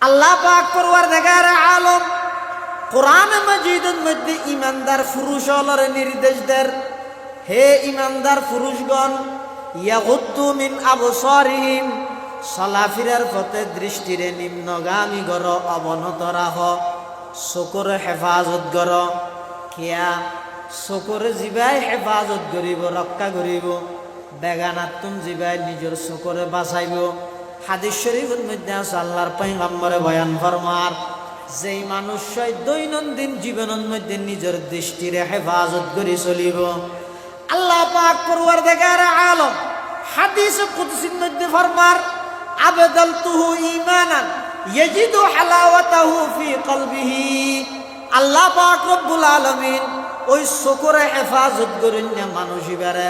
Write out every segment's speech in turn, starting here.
আল্লাহ পাক পরওয়ারদিগার আলম কোরআন মাজিদের মধ্যে ইমানদার পুরুষের নির্দেশ দেন, হে ইমানদার পুরুষগণ, ইয়াগুদ্দু মিন আবসারিহিম, চলাফেরার পথে দৃষ্টিরে নিম্নগামী গর, অবনত রাহ, চকুর হেফাজত গর। কিয়া চকুর জিবাই হেফাজত করিব, রক্ষা করিব, বেগানাতুন জিবাই নিজের চকুরে বাঁচাইব। হাদিস শরীফের মধ্যে আছে আল্লাহর পয়গম্বরে বয়ান ফরমার, যেই মানুষ দৈনন্দিন জীবনের মধ্যে নিজের দৃষ্টিরে হেফাজত করে চলিব, আল্লাহ পাক পরওয়ারদিগার আলম হাদিস কুদসির মধ্যে ফরমার, আবদালতুহু ঈমানান ইয়াজিদু হালাওয়াতাহু ফি কলবিহি। আল্লাহ পাক রব্বুল আলামিন ওই চকুরে হেফাজত করেন না মানুষ ইবারে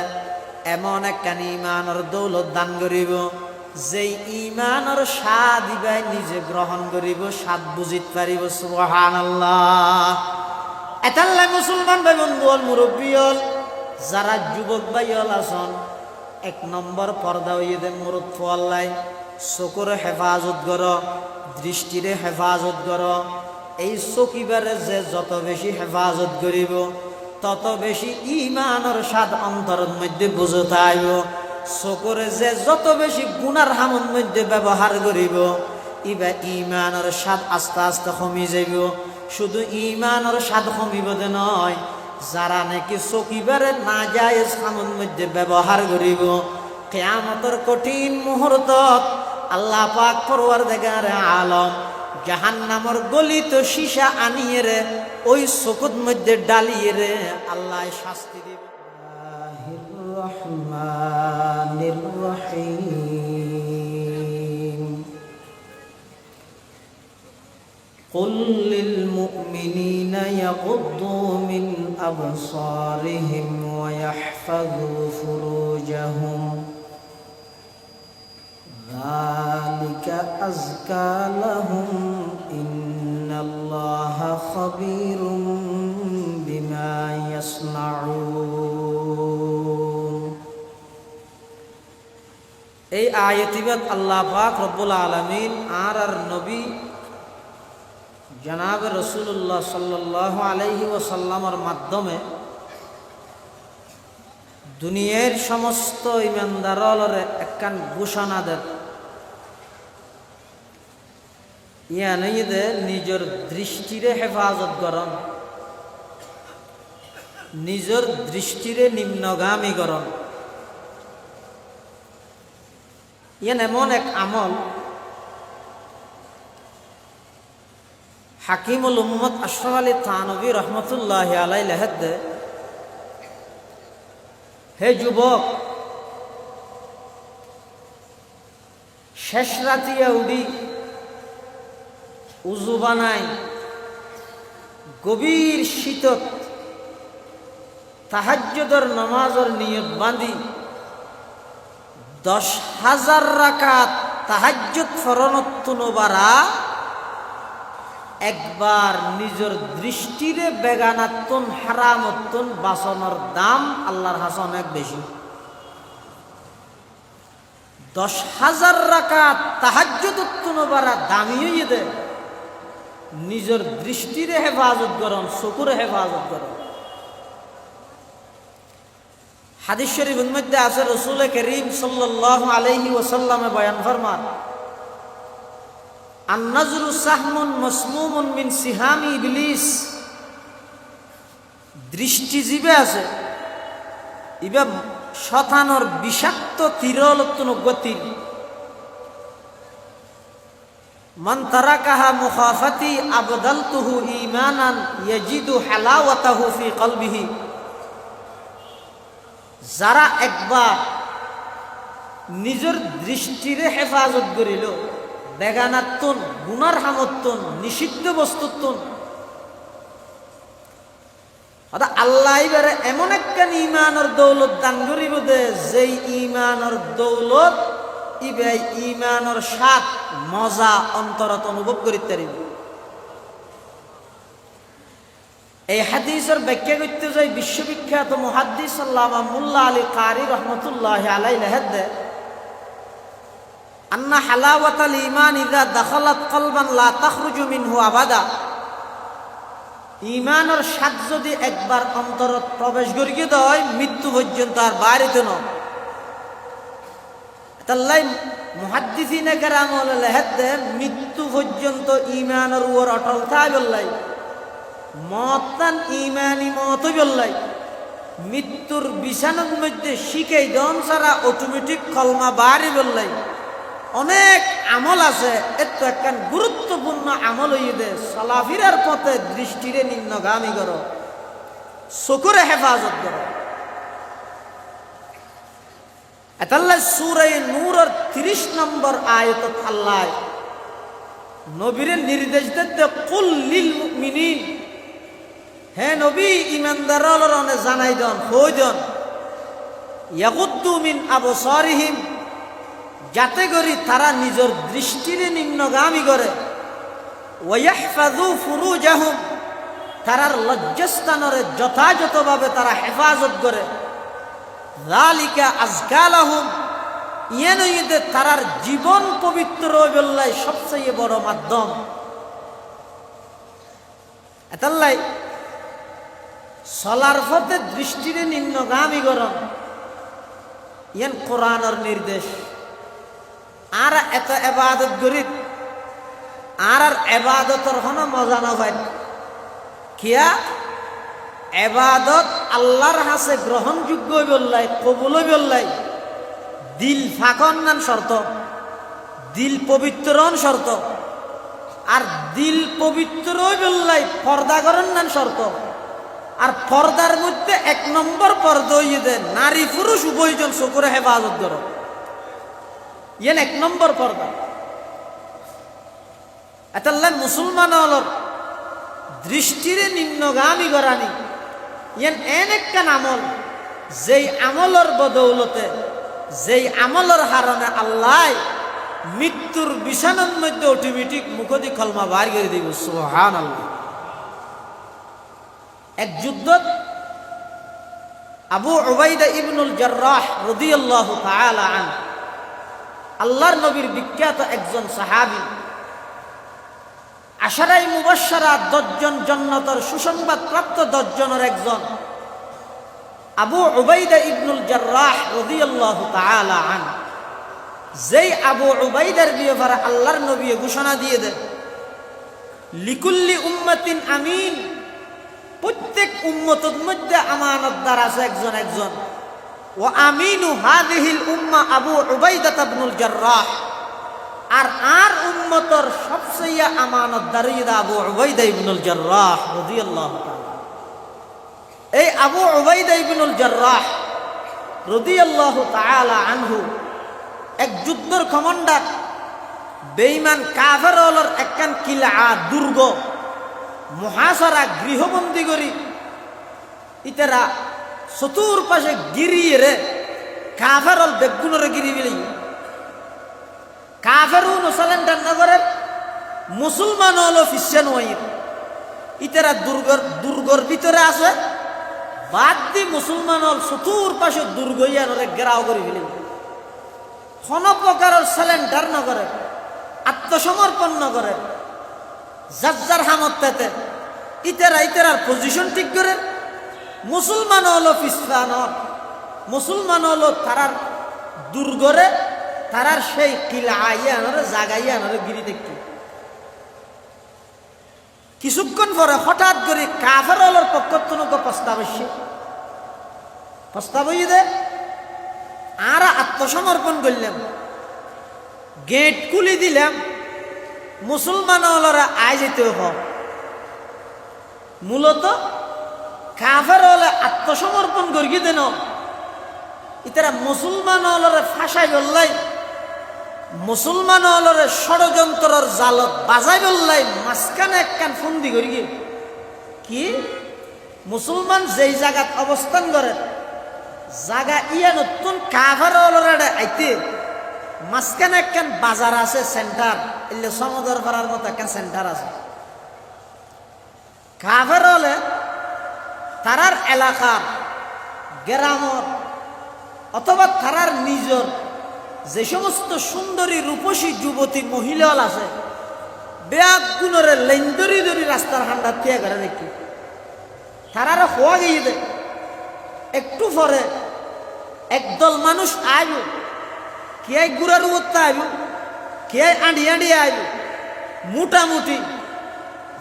এমন একখান ঈমানের দৌলত দান করিব, যেই ঈমানের স্বাদ ইবাই নিজে গ্রহণ করিব, স্বাদ বুঝিতে পারিব। সুবহানাল্লাহ। এতাল্লাই মুসলমান ভাই বন্ধু হল, মুরব্বী হল, যারা যুবক ভাই হল আছেন, এক নম্বর পর্দা হইয়ে দেন মুরুদ ফোয়াল্লাই, চকুর হেফাজত কর, দৃষ্টিরে হেফাজত কর। এই চকিবারে যে যত বেশি হেফাজত করিব, তত বেশি ঈমানের স্বাদ অন্তরের মধ্যে বুঝতে আইব। চকুরে যে যত বেশি গুনার হামর মধ্যে ব্যবহার করিব, ইবা ঈমানের স্বাদ আস্তে আস্তে কমি যাইব। শুধু ঈমানের স্বাদ কমিব দে নয়, যারা নাকি চকিবারে না যায় হামর মধ্যে ব্যবহার করিব, কিয়ামতের কঠিন মুহূর্তত আল্লাহ পাক পরওয়ারদিগার আলম জাহান্নামের গলিত সীসা আনিয়ে রে ওই চকুর মধ্যে ডালিয়ে রে আল্লাহ শাস্তি দিবে। রহমানির রহিম। قل للمؤمنين يغضوا من أبصارهم ويحفظوا فروجهم ذلك أزكى لهم إن الله خبير بما يصنعون। এই আয়াতিবাদ আল্লাহ পাক রব্বুল আলামিন আর নবী জনাব রাসূলুল্লাহ সাল্লাল্লাহু আলাইহি ওয়াসাল্লামের মাধ্যমে দুনিয়ার সমস্ত ইমানদাররে একখান ঘোষণা দেন, ইয়ানিদে নিজের দৃষ্টিরে হেফাজত করন, নিজের দৃষ্টিরে নিম্নগামী করন। ইয়ান এমন এক আমল হাকিমুল উম্মত আশরাফ আলী থানভী রহমতুল্লাহ আলাইহি লেখে, হে যুবক, শেষ রাতিয়া উডি উজু বানাই, গভীর শীতত তাহাজ্জুদের নামাজের নিয়ত বাঁধি 10,000 রাকাত তাহাজ্জুদ ফরনতুনবারা একবার নিজের দৃষ্টিরে বেগানাতুন হারামতুন বাসনের দাম আল্লাহর কাছে অনেক বেশি। 10,000 রাকাত তাহাজ্জুদতুনবারা দামি হইয়ে দে, নিজের দৃষ্টিরে হেফাজত করন, চকুরে হেফাজত করন। হাদিস শরীফের মধ্যে আছে রাসূল করিম সাল্লাল্লাহু আলাইহি ওয়াসাল্লামে বয়ান ফরমান, আন-নাজরু সাহমুন মাসমুমুন মিন সিহামি ইবলিস। দৃষ্টি জিবে আছে, ইবা শতানোর বিষাক্ত তীরলতুন গতি। মান তারাকাহা মুখাফাতি আবদালতুহু ঈমানান ইয়াজিদু হালাওয়াতাহু ফি কলবিহি। যারা একবার নিজের দৃষ্টিরে হেফাজত করিল, বেগানাতুন গুনার হামতুন নিষিদ্ধ বস্তুতুন, আল্লাহ এবারে এমন একটা ঈমানের দৌলত দান করিব দে, যেই ঈমানের দৌলত ইবাই ঈমানের স্বাদ মজা অন্তরত অনুভব করিতে পারিব। এই হাদিসের ব্যাখ্যা করতে যাই বিশ্ববিখ্যাত মুহাদ্দিস আল্লামা মুল্লা আলী কারি রহমতুল্লাহ আলাইহি লেখে, আন্না হালাওয়াতাল ঈমান ইযা দাখালাত কলবান লা তাখরুজু মিনহু আবাদা। ঈমানের স্বাদ যদি একবার অন্তরত প্রবেশ করিয়ে দেয় মৃত্যু পর্যন্ত আর বাইরেতে ন। তাল্লাই মুহাদ্দিসিনে কেরাম লেহেতে মৃত্যু পর্যন্ত ঈমানের উপর অটল থাই বললাই, মতান ঈমানি মত বললাই, মৃত্যুর বিছানার মধ্যে শিখেই দন ছাড়া অটোমেটিক কলমা বাড়ি বললাই। অনেক আমল আছে, এত একখান গুরুত্বপূর্ণ আমল হইয়ে সালাফিরার পথে দৃষ্টিরে নিম্নগামী করো, চকুরে হেফাজত করো। এতাল্লাহ সূরা নূরের 30 নম্বর আয়াতত আল্লাহ নবীরে নির্দেশ দিতে কুল লিল মুমিনিন, হে নবী ঈমানদাররা জানাই দেন হই দেন ইয়াগুদ্দু মিন আবসারিহিম, যাতে করি তারা নিজের দৃষ্টিরে নিম্নগামী করে, ওয়াহফাযু ফুরুজাহুম, তারার লজ্জাস্থানরে যথাযথভাবে তারা হেফাজত করে, যালিকা আযকা লাহুম, ইয়ানইতে তারার জীবন পবিত্র হইবল্লাই সবচেয়ে বড় মাধ্যম। এতাল্লাই চলার পথে দৃষ্টিরে নিম্নগামী করন ইয়ান কোরআনের নির্দেশ। আর এত এবাদত করিত আর এবাদতর কোনো মজা না পাই, কিয়া এবাদত আল্লাহর হাসে গ্রহণযোগ্য বললাই, কবুল বললাই, দিল ফাঁকন নান শর্ত, দিল পবিত্রন শর্ত। আর দিল পবিত্র বললাই পর্দা করেন নান শর্ত। আর পর্দার মধ্যে 1 নম্বর পর্দা হইয়ে দেন নারী পুরুষ উভয়জন চকুরে হেফাজত করো, ইয়েন 1 নম্বর পর্দা। এতাল্লাহ মুসলমান হলর দৃষ্টিরে নিম্নগামী করানি ইয়েন একখান আমল, যেই আমলের বদৌলতে, যেই আমলের হারণে আল্লাহ মৃত্যুর বিছানার মধ্যে অটোমেটিক মুখদি কলমা বার করে দিব। সুবহানাল্লাহ। এক যুদ্ধত আবু উবাইদা ইবনুল জাররাহ রাদিয়াল্লাহু তাআলা আনহু, আল্লাহর নবীর বিখ্যাত একজন সাহাবী, আশারায়ে মুবাশশারা 10 জন জান্নাতের সুসংবাদ প্রাপ্ত 10 জনের একজন আবু উবাইদা ইবনুল জাররাহ রাদিয়াল্লাহু তাআলা আনহু। যেই আবু উবাইদার ব্যাপারে আল্লাহর নবী ঘোষণা দিয়ে দেন, লিকুল্লি উম্মাতিন আমিন, প্রত্যেক উম্মতের মধ্যে আমানতদার আছে একজন একজন। ওয়া আমিনু হাযিহিল উম্মাহ আবু উবাইদা ইবনুল জাররাহ, আর উম্মতর সবচেয়ে আমানতদার আবু উবাইদা ইবনুল জাররাহ রাদিয়াল্লাহু তাআলা। এই আবু উবাইদা ইবনুল জাররাহ রাদিয়াল্লাহু তাআলা আনহু এক যুদ্ধের কমান্ডার। বেঈমান কাফেরদের একখান কিলা দুর্গ মুহাসারা গৃহবন্দী করি ইতারা চতুর্পাশে গিরিয়ে রে কাফেরল বেগুনরে গিরি বিলি, কাফেরও নসালেন্ডার নগরের মুসলমান হলো ফিসেন ওয়াইর ইতারা দুর্গর ভিতরে আছে, বাদ দি মুসলমান হল চতুর্পাশে দুর্গ ইয়ানরে গেরাও করে ফেলি। কোন প্রকারের সালেন্ডার নগরে, আত্মসমর্পণ নগরে, যার হামত্তাতে ইতারার পজিশন ঠিক করে। মুসলমান হলো ফিসফান, মুসলমান হলো তারার দুর্গরে, তারার সেই কিলা আইয়ানরে জাগাইয়ানরে গিরি দেখতে। কিছুক্ষণ পরে হঠাৎ করে কাফের হলোর পক্ষ থেকে প্রস্তাব হইয়ে দে, আর আত্মসমর্পণ করলাম, গেট খুলে দিলাম, মুসলমান হলরা আয় যেতে হোক। মূলত কাফের হলে আত্মসমর্পণ করিয়ে দেন, ইতারা মুসলমান হলরে ফাঁসাই বললাই, মুসলমান হলরে ষড়যন্ত্রর জালত বাজাই বললাই, মাঝখানে একখান ফন্দি করিয়ে কি মুসলমান যেই জায়গাত অবস্থান করে জায়গা ইয়া নতুন কাফের হলরে আইতে মাঝখানে একখান বাজার আছে, সেন্টার, এলে সমুদ্র পাড়ার মতো একখান সেন্টার আছে। কাফের হলে তারার এলাকার গ্রামর অথবা তারার নিজর যে সমস্ত সুন্দরী রূপসী যুবতী মহিলা আছে ব্যাগ গুণরে লাইন ধরি ধরি রাস্তার হান্ডার থিয়া করে দেখি তারা হওয়া গিয়ে দেয় একটু পরে একদল মানুষ আইব কে গুড়ার উপরতে আইব কে আঁড়ি আঁড়ি আইব মোটামুটি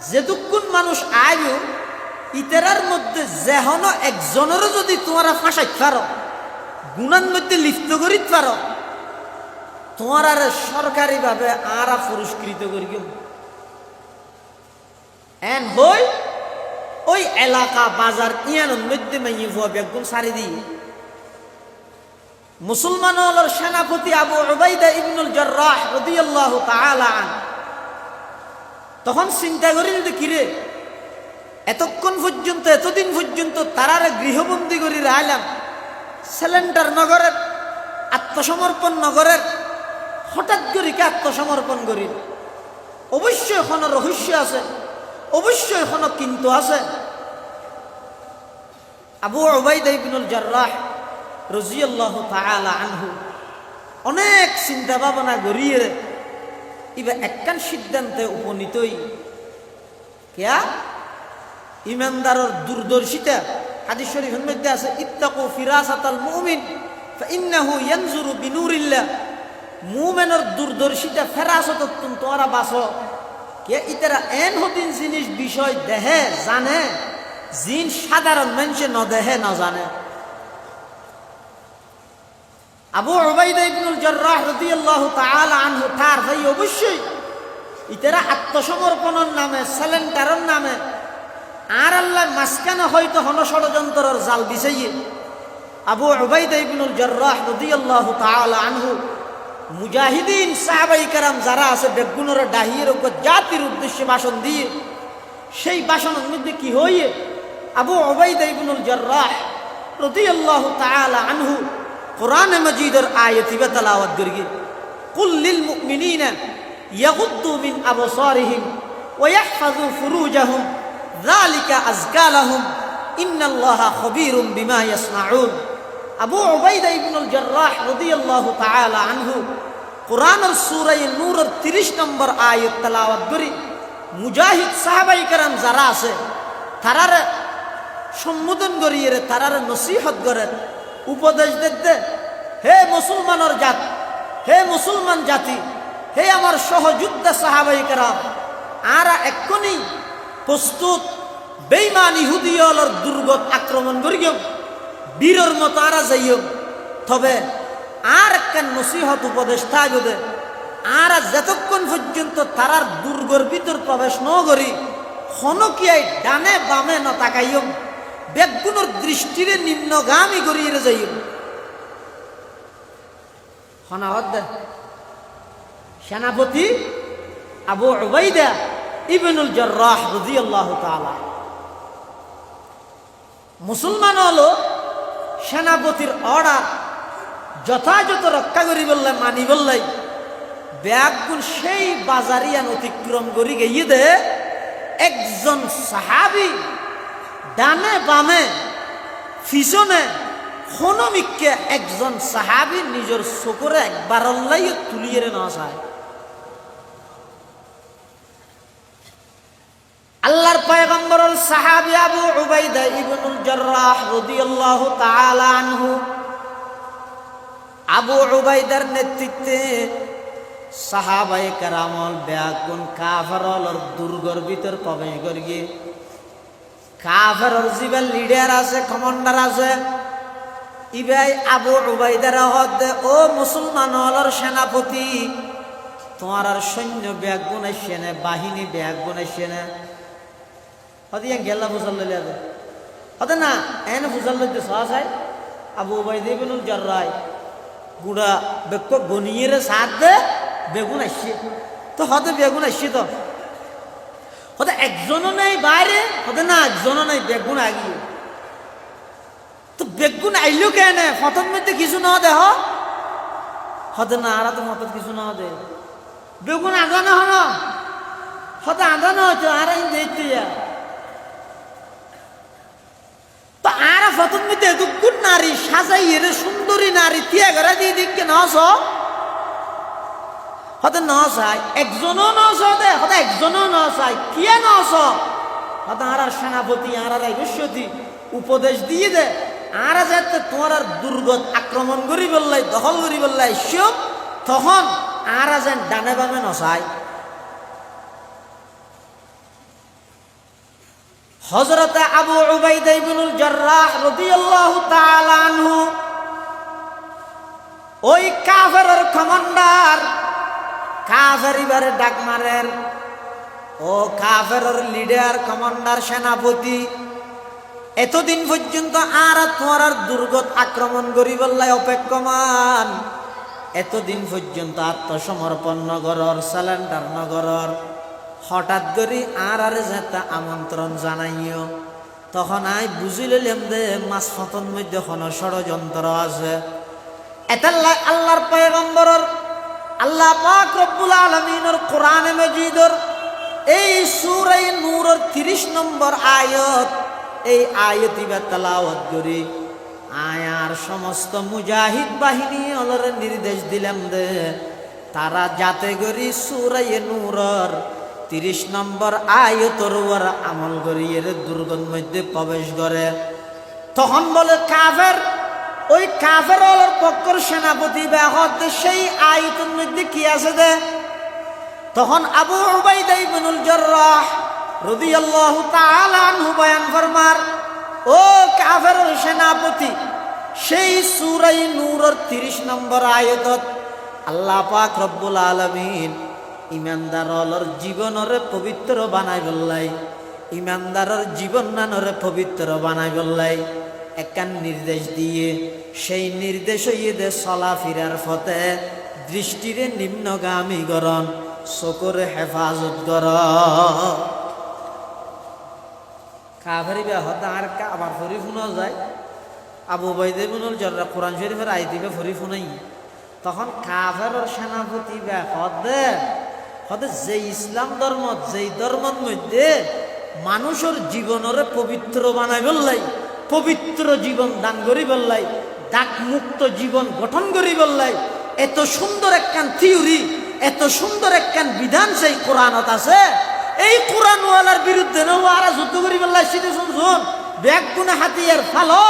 যেটুকুন মানুষ আইব ইতেরার মধ্যে যেহন একজনেরও যদি তোমরা ফাঁসাই পারো গুণার মধ্যে লিপ্ত করিতে পারো তোমার আর সরকারিভাবে আরা পুরস্কৃত করি এন হই ওই এলাকা বাজার ইয়ানোর মধ্যে মাইয়ে ভুয়া বেগুন সারি দিয়ে মুসলমান হলোর সেনাপতি আবু উবাইদা ইবনুল জাররাহ রাদিয়াল্লাহু তাআলা আনহু তখন চিন্তা করিল যে কিরে এতক্ষণ পর্যন্ত এতদিন পর্যন্ত তারারে গৃহবন্দী করে রাখলাম সিলিন্ডার নগরের আত্মসমর্পণ নগরের হঠাৎ করে কে আত্মসমর্পণ করি অবশ্যই কোনো রহস্য আছে অবশ্যই কোনো কিন্তু আছে আবু উবাইদা ইবনুল জাররাহ রাদিয়াল্লাহু তাআলা আনহু অনেক চিন্তা ভাবনা করিয়ে এবার একখান সিদ্ধান্তে উপনীতই কেয়া ইমানদারের দূরদর্শিতা হাদিস শরীফের মধ্যে আছে ইত্তাকু ফিরাসাতাল মুমিন ফাইন্নাহু ইয়ানজুরু বিনুরিল্লাহ মুমিনের দূরদর্শিতা ফেরাসতত তোমরা বাসো কে ইতারা এন হতিন জিনিস বিষয় দেহে জানে জিন সাধারণ মানুষে ন দেহে না জানে আবু উবাইদা ইবনুল জাররাহ রাদিয়াল্লাহু তাআলা আনহু তার ভাই অবশ্যই ইতারা আত্মসমর্পণের নামে সিলিন্ডারের নামে আর আল্লাহ মাঝখানে হয়তো হন ষড়যন্ত্রের জাল বিছাইয়ে আবু উবাইদা ইবনুল জাররাহ রাদিয়াল্লাহু তাআলা আনহু মুজাহিদিন সাহাবায়ে কেরাম যারা আছে বেগুনের ডাহিয়ের উপর জাতির উদ্দেশ্যে ভাষণ দিয়ে সেই ভাষণের মধ্যে কি হইয়ে আবু উবাইদা ইবনুল জাররাহ রাদিয়াল্লাহু তাআলা আনহু কোরআন মাজিদের আয়াতি তেলাওয়াত করিয়ে কুল লিল মুমিনিনা ইয়াগুদ্দু মিন আবসারিহিম ওয়া ইয়াহফাযু ফুরুজাহুম যালিকা আযকা লাহুম ইন্নাল্লাহা খাবীরুম বিমা ইয়াসনাউন আবু উবাইদা ইবনুল জাররাহ রাদিয়াল্লাহু তাআলা আনহু কোরআনের সূরা নূরের 30 নম্বর আয়াত তেলাওয়াত করি মুজাহিদ সাহাবায়ে কেরাম যারা আছে তারারে সম্বোধন করিয়ে তারারে নসিহত করে উপদেশ দিতে হে মুসলমানের জাত হে মুসলমান জাতি হে আমার সহযোদ্ধা সাহাবায়ে কেরাম আরা এক্ষুনি প্রস্তুত বেঈমান ইহুদিয়লর দুর্গত আক্রমণ করিও বীরের মতো আরা যাইও তবে আর একখান নসিহত উপদেশ থাকবে আর যতক্ষণ পর্যন্ত তারার দুর্গর ভিতর প্রবেশ ন করি হনকিয়াই ডানে বামে ন তাকাইও বেগুনের দৃষ্টিরে নিম্নগামী করিয়ে যাইও হনাহদ সেনাপতি আবু উবাইদা ইবনুল জাররাহ রাদিয়াল্লাহু তাআলা মুসলমান হলো সেনাপতির অর্ডার যথাযথ রক্ষা করি বললে মানি বললাই ব্যাগুন সেই বাজারিয়ান অতিক্রম করি গিয়ে দে একজন সাহাবী ডানে বামে পিছনে হনমিককে একজন সাহাবী নিজের চোখরে একবার আল্লাহ তুলিয়ে না চায় আল্লাহর পয়গম্বরুল সাহাবী আবু উবাইদা ইবনুল জাররাহ রাদিয়াল্লাহু তাআলা আনহু আবু উবাইদার নেতৃত্বে সাহাবায়ে কেরামল ব্যাগুন কাফেরর দুর্গর ভিতর প্রবেশ করিয়ে কাফেরর জিবের লিডার আছে কমান্ডার আছে ইবাই আবু উবাইদার হদ ও মুসলমান হলর সেনাপতি তোমার আর সৈন্য ব্যাগুন আসছে না বাহিনী ব্যাগুন আসছে না হদিয়া গেলা বুঝাল লইলে হতে না এনে বুঝাল লইতে সহজ হয় আবু উবাইদা ইবনুল জাররাহ গুড়া বেক গনিয়ে সাথ দে বেগুন আসছে তো হতে বেগুন আসছে তো হতে একজনও নেই বাইরে হতে না একজনও নেই বেগুন আগিয়ে তো বেগুন আইলো কেন ফটোর মধ্যে কিছু না দেহ হতে না আর তো মত কিছু না দে বেগুন আগানো হলো হতে আগানো হচ্ছে আর দেখতে যা তো আর ফটোর মধ্যে দুগুণ নারী সাজাইয়ে সুন্দরী নারী তিয়াগরা দিয়ে দিকে না হতে ন চাই একজনও ন দে হতে একজনও ন চাই কিয়ে ন হতে আর সেনাপতি আর রাইবস্যতি উপদেশ দিয়ে দে আর যাতে তোমার আর দুর্গত আক্রমণ করি বললাই দখল করি বললাই সব তখন আর যেন ডানে বামে নসায় হযরতে আবু উবাইদা ইবনুল জাররাহ রাদিয়াল্লাহু তাআলা আনহু ওই কাফেরের কমান্ডার কাফের এবারে ডাক মারেন ও কাফেরের লিডার কমান্ডার সেনাপতি এতদিন পর্যন্ত আর তোমার আর দুর্গত আক্রমণ করি বললাই অপেক্ষমান এতদিন পর্যন্ত আত্মসমর্পণ নগরর সালেন্ডার নগরর হঠাৎ করে আর যেতে আমন্ত্রণ জানাইও তখন আই বুঝি লইলাম যে মাছ ফতন মধ্যে কোনো ষড়যন্ত্র আছে এতাল্লাই আল্লাহর পয়গম্বরর আল্লাহ পাক রব্বুল আলামিনের কোরআনে মাজিদর এই সূরা নূরের 30 নম্বর আয়াত এই আয়াতিবা তেলাওয়াত করি আয়ার সমস্ত মুজাহিদ বাহিনী অলরে নির্দেশ দিলাম দে তারা যাতে করি সূরা নূরের 30 নম্বর আয়াতের উপর আমল করি এর দুর্গম মধ্যে প্রবেশ করে তখন বলে কাফের ওই কাফের অলর পক্ষের সেনাপতি বাহত সেই আয়াতের মধ্যে কি আছে দে তখন আবু উবাইদা ইবনুল জাররাহ রাদিয়াল্লাহু তাআলা আনহু বয়ান ফরমার ও কাফেরের সেনাপতি সেই সূরা নূরের 30 নম্বর আয়াতত আল্লাহ পাক রব্বুল আলামিন ইমানদারর জীবনরে পবিত্র বানাই বললাই ইমানদারর জীবন নানরে পবিত্র বানাই বললাই একখান নির্দেশ দিয়ে সেই নির্দেশ হইয়ে চলাফেরার পথে দৃষ্টিরে নিম্নগামী করণ চকুর হেফাজত কর কাফের হতে আর আবার ফরি ফোনা যায় আবু উবাইদা ইবনুল জাররাহ কোরআন শরীফের আয়াতিবে ফরি ফোনাই তখন কাফের সেনাপতি হতে যে ইসলাম ধর্ম যেই ধর্মের মধ্যে মানুষের জীবনের পবিত্র বানাই বললাই পবিত্র জীবন দান করি বললাই দাগ মুক্ত জীবন গঠন করি বললাই এত সুন্দর একখান থিওরি এত সুন্দর একখান বিধান সেই কোরআনত আছে এই কোরআনওয়ালার বিরুদ্ধে আর যুদ্ধ করি বললাই সিধে শুনছুন ব্যাগ গুনে হাতিয়ার ফালো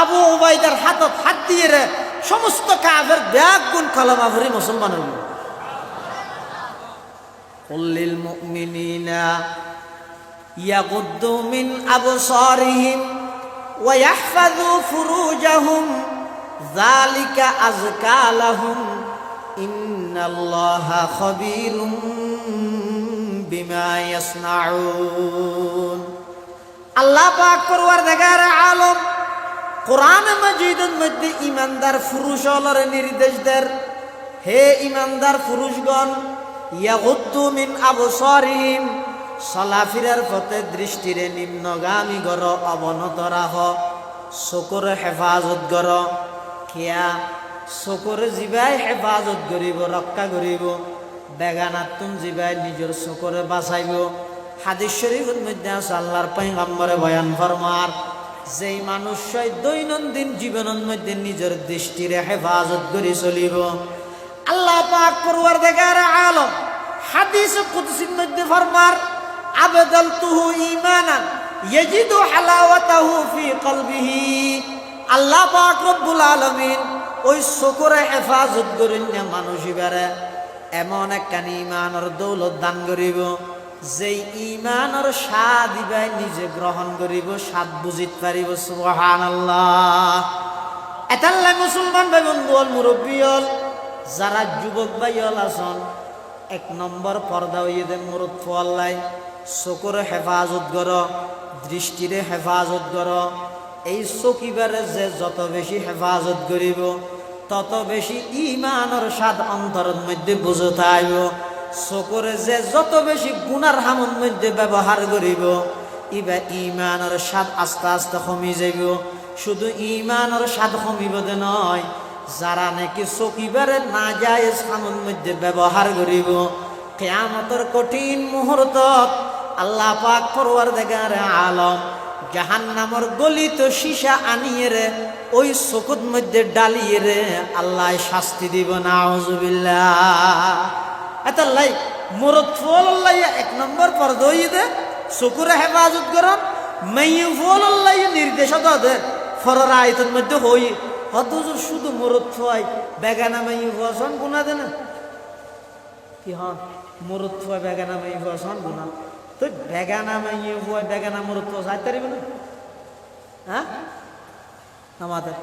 আবু উবাইদার হাতত হাত দিয়ে রে সমস্ত কাফের ব্যাগ গুণ কলমা ভরি মুসলমান হইল কুল্লিল মুমিনিনা ইয়াগুদ্দু মিন আবসারিহিম ওয়া ইয়াহফাযু ফুরুজাহুম যালিকা আযকা লাহুম ইন্নাল্লাহা খাবীরুম বিমা ইয়াসনাউন আল্লাহ পাক পরওয়ারদিগার আলম কোরআন মাজিদের মধ্যে ইমানদার পুরুষের নির্দেশ দেন হে ইমানদার পুরুষগণ ইয়াগুদ্দু মিন আবসারিহিম চলাফেরার পথে দৃষ্টিরে নিম্নগামী গর অবনত রাখ চকুর হেফাজত কর কিয়া চকুর জিবাই হেফাজত করিব রক্ষা করিব বেগানাতুন জিবাই নিজের চকুরে বাঁচাইব হাদিস শরীফের মধ্যে আছে আল্লাহর পয়গম্বরে বয়ান ফরমার যেই মানুষ দৈনন্দিন জীবনের মধ্যে নিজের দৃষ্টিরে হেফাজত করে চলিব আল্লাহ পাক পরওয়ারদিগার আলম হাদিস কুদসির মধ্যে ফরমার আবদালতুহু ঈমানান ইয়াজিদু হালাওয়াতাহু ফি কলবিহি আল্লাহ পাক রব্বুল আলামিন ওই চকুরে হেফাজত করেন না মানুষ ইবারে এমন একখান ঈমানের দৌলত দান করিব যেই ঈমানের স্বাদ ইবাই নিজে গ্রহণ করিব স্বাদ বুঝিত পারিব সুবহানাল্লাহ এতাল্লাই মুসলমান ভাই বন্ধু মুরব্বী হল যারা যুবক ভাই হল আছেন 1 নম্বর পর্দা হইয়ে দে মুরত ফোয়াল্লাই চকুরে হেফাজত কর দৃষ্টিরে হেফাজত কর এই চকিবারে যে যত বেশি হেফাজত করিব তত বেশি ঈমানের স্বাদ অন্তরের মধ্যে বুঝত আইব চকুরে যে যত বেশি গুনার হামর মধ্যে ব্যবহার করিব ইবা ঈমানের স্বাদ আস্তে আস্তে কমি যাইব শুধু ঈমানের স্বাদ কমিব দে নয় যারা নাকি চকিবারে না যায় হামর মধ্যে ব্যবহার করিব কিয়ামতের কঠিন মুহূর্তত আল্লাহ পাক পরওয়ারদিগার আলম জাহান্নামের গলিত সীসা আনিয়ে রে ওই চকুর মধ্যে ডালিয়ে রে আল্লাহ শাস্তি দিব নাউজুবিল্লাহ এতাল্লাই মরদ ফুল আল্লাহ এক নম্বর পর্দা হইয়ে দে চকুরে হেফাজত করন মেয়ে ফুল আল্লাহ নির্দেশ দে ফরার আয়তের মধ্যে হই হদুজুর শুধু মরদ ফুয়াই বেগানা মেয়ে ফুয়াশন গুণা দে না কি হন মরদ ফুয়া বেগানা মেয়ে ফুয়াশন গুণা তো বেগানা মেয়ে ফুয়াই বেগানা মরদ ফুয়া চাইতে পারিবে না হ্যাঁ আমাদের